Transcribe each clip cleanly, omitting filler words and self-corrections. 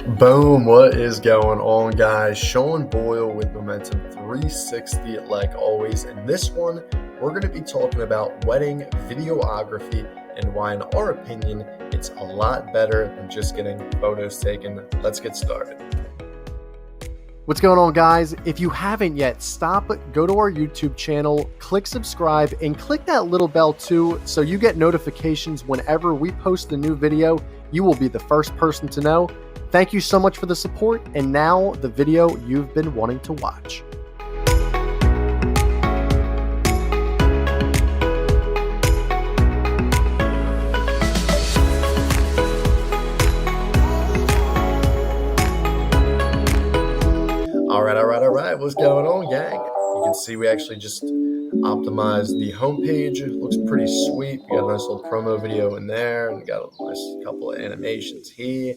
Boom, what is going on, guys? Sean Boyle with Momentum 360, like always. In this one, we're going to be talking about wedding videography and why, in our opinion, it's a lot better than just getting photos taken. Let's get started. What's going on, guys? If you haven't yet, go to our YouTube channel, click subscribe, and click that little bell too, so you get notifications whenever we post a new video. You will be the first person to know. Thank you so much for the support, and now the video you've been wanting to watch. All right. What's going on, gang? You can see we actually just optimized the homepage. It looks pretty sweet. We got a nice little promo video in there, and we got a nice couple of animations here.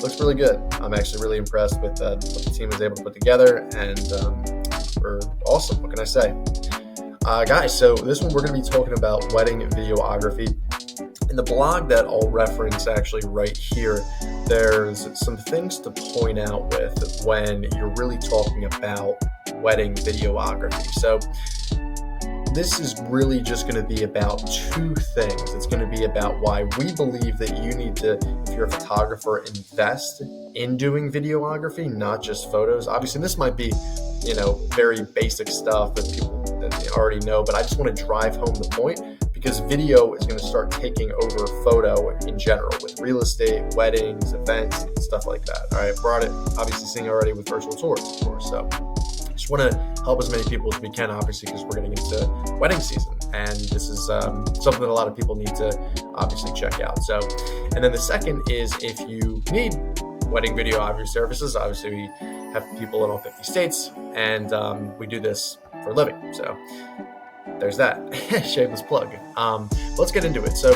Looks really good. I'm actually really impressed with what the team was able to put together, and we're awesome. What can I say? Guys, so this one we're going to be talking about wedding videography. In the blog that I'll reference actually right here, there's some things to point out with when you're really talking about wedding videography. So this is really just going to be about two things. It's going to be about why we believe that you need to, if you're a photographer, invest in doing videography, not just photos. Obviously, this might be, very basic stuff that people that they already know, but I just want to drive home the point because video is going to start taking over photo in general with real estate, weddings, events, stuff like that. All right, brought it obviously seeing already with virtual tours, of course. So just want to help as many people as we can, obviously, because we're getting into wedding season, and this is something that a lot of people need to obviously check out. So, and then the second is if you need wedding videography services, obviously we have people in all 50 states, and we do this for a living. So there's that. Shameless plug. Let's get into it. So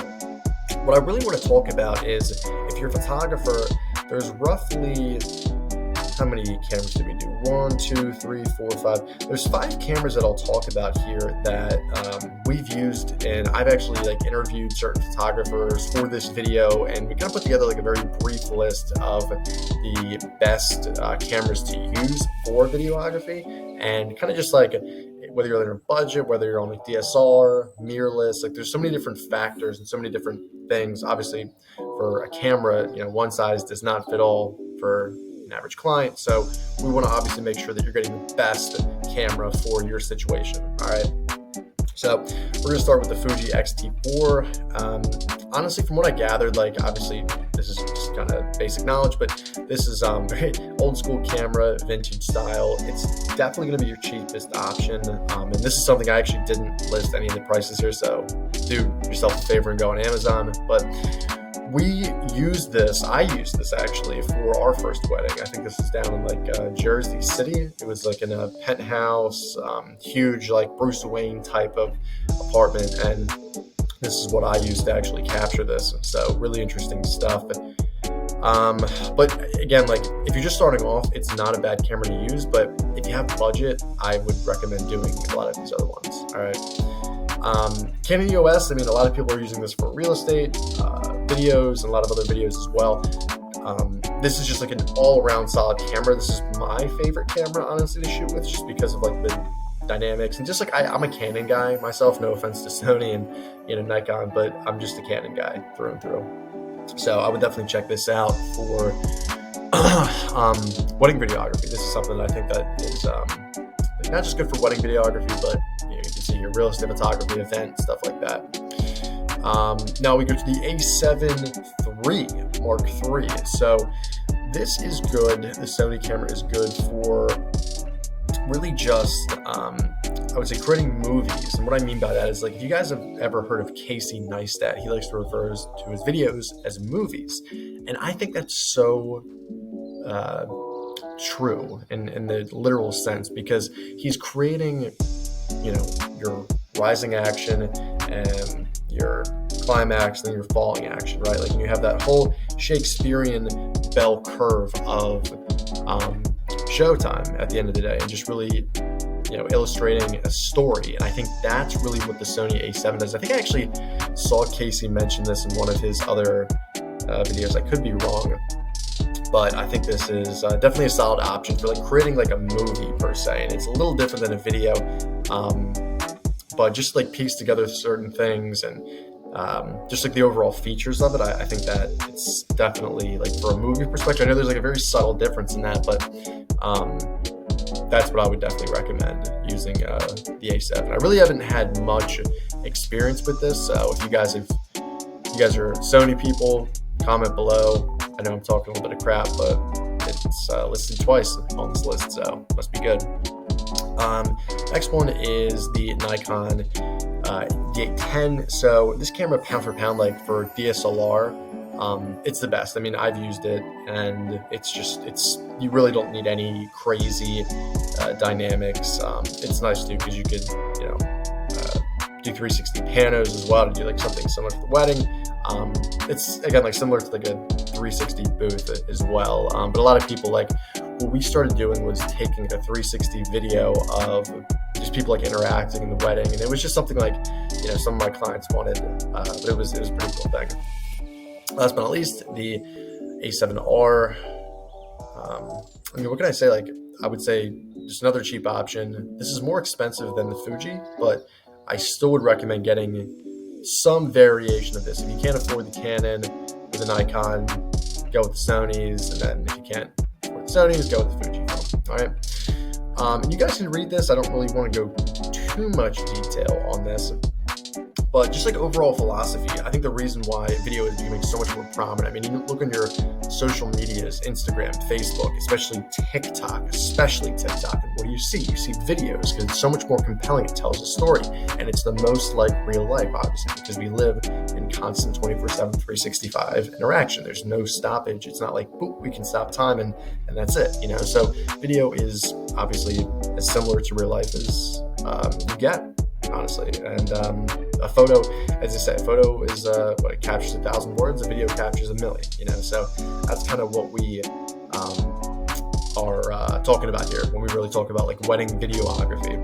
what I really want to talk about is if you're a photographer, there's roughly, how many cameras did we do? 1, 2, 3, 4, 5. There's 5 cameras that I'll talk about here that we've used, and I've actually interviewed certain photographers for this video, and we kind of put together a very brief list of the best cameras to use for videography, and kind of just whether you're in a budget, whether you're on DSLR, mirrorless, there's so many different factors and so many different things. Obviously, for a camera, one size does not fit all for an average client. So we want to obviously make sure that you're getting the best camera for your situation. All right. So we're going to start with the Fuji X-T4. Honestly, from what I gathered, obviously this is just kind of basic knowledge, but this is very old school camera, vintage style. It's definitely going to be your cheapest option. And this is something I actually didn't list any of the prices here. So do yourself a favor and go on Amazon. But I used this actually for our first wedding. I think this is down in Jersey City. It was in a penthouse, huge Bruce Wayne type of apartment, and this is what I used to actually capture this. So really interesting stuff. But again, if you're just starting off, it's not a bad camera to use, but if you have budget, I would recommend doing a lot of these other ones. All right. Canon EOS, a lot of people are using this for real estate, videos, and a lot of other videos as well. This is just an all-around solid camera. This is my favorite camera, honestly, to shoot with, just because of the dynamics and just I'm a Canon guy myself. No offense to Sony and Nikon, but I'm just a Canon guy through and through. So I would definitely check this out for wedding videography. This is something that I think that is not just good for wedding videography, but you can see your real estate photography, event, stuff like that. Now we go to the A7 III Mark III. So this is good. The Sony camera is good for really just, I would say, creating movies. And what I mean by that is if you guys have ever heard of Casey Neistat, he likes to refer to his videos as movies. And I think that's so true in the literal sense, because he's creating, your rising action and your climax and then your falling action, right? And you have that whole Shakespearean bell curve of showtime at the end of the day, and just really illustrating a story. And I think that's really what the Sony A7 does. I think I actually saw Casey mention this in one of his other videos. I could be wrong, but I think this is definitely a solid option for like creating like a movie per se, and it's a little different than a video, but just like piece together certain things and just like the overall features of it. I think that it's definitely like for a movie perspective. I know there's like a very subtle difference in that, but that's what I would definitely recommend using the A7. I really haven't had much experience with this. If you guys are Sony people, comment below. I know I'm talking a little bit of crap, but it's listed twice on this list, so must be good. Next one is the Nikon D810. So this camera, pound for pound, like for DSLR, it's the best. I mean, I've used it, and you really don't need any crazy dynamics. It's nice too because you could, do 360 panos as well to do like something similar to the wedding. It's again like similar to like a 360 booth as well. But a lot of people, like what we started doing was taking a 360 video of just people like interacting in the wedding, and it was just something like some of my clients wanted, but it was a pretty cool thing. Last but not least, the A7R. I mean, what can I say? Like, I would say just another cheap option. This is more expensive than the Fuji, but I still would recommend getting some variation of this. If you can't afford the Canon or the Nikon, go with the Sonys, and then if you can't afford the Sonys, go with the Fujifilm. All right. And you guys can read this. I don't really want to go too much detail on this, but just like overall philosophy, I think the reason why video is becoming so much more prominent. I mean, you look on your social medias, Instagram, Facebook, especially TikTok, and what do you see? You see videos because it's so much more compelling. It tells a story, and it's the most like real life, obviously, because we live in constant 24/7, 365 interaction. There's no stoppage. It's not like, boop, we can stop time and that's it, So video is obviously as similar to real life as you get, honestly. And a photo, as I said, photo is what it captures 1,000 words. A video captures 1,000,000. So that's kind of what we are talking about here when we really talk about like wedding videography.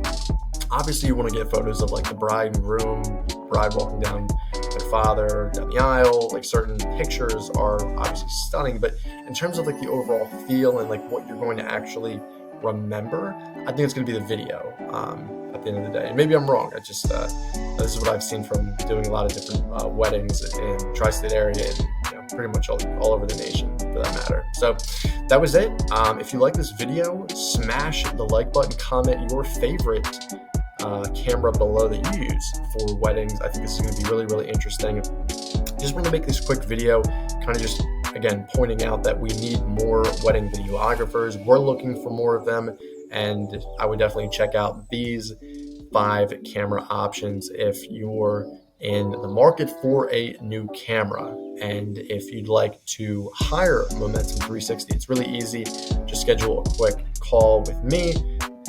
Obviously, you want to get photos of like the bride and groom, bride walking down their father down the aisle. Like certain pictures are obviously stunning, but in terms of like the overall feel and like what you're going to actually remember, I think it's going to be the video at the end of the day. And maybe I'm wrong. This is what I've seen from doing a lot of different weddings in tri-state area and pretty much all over the nation for that matter. So that was it. If you like this video, smash the like button, comment your favorite camera below that you use for weddings. I think this is going to be really, really interesting. Just want to make this quick video, kind of just, again, pointing out that we need more wedding videographers. We're looking for more of them, and I would definitely check out these 5 camera options if you're in the market for a new camera. And if you'd like to hire Momentum 360, it's really easy. Just schedule a quick call with me.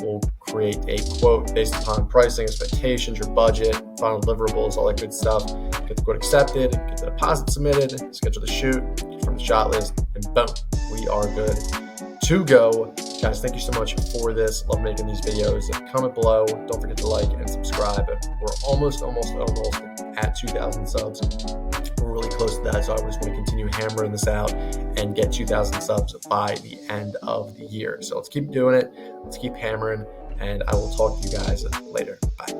We'll create a quote based upon pricing, expectations, your budget, final deliverables, all that good stuff. Get the quote accepted, get the deposit submitted, schedule the shoot, get from the shot list, and boom, we are good to go. Guys, thank you so much for this. Love making these videos. Comment below. Don't forget to like and subscribe. We're almost at 2,000 subs. We're really close to that, so I just want to continue hammering this out and get 2,000 subs by the end of the year. So let's keep doing it. Let's keep hammering, and I will talk to you guys later. Bye.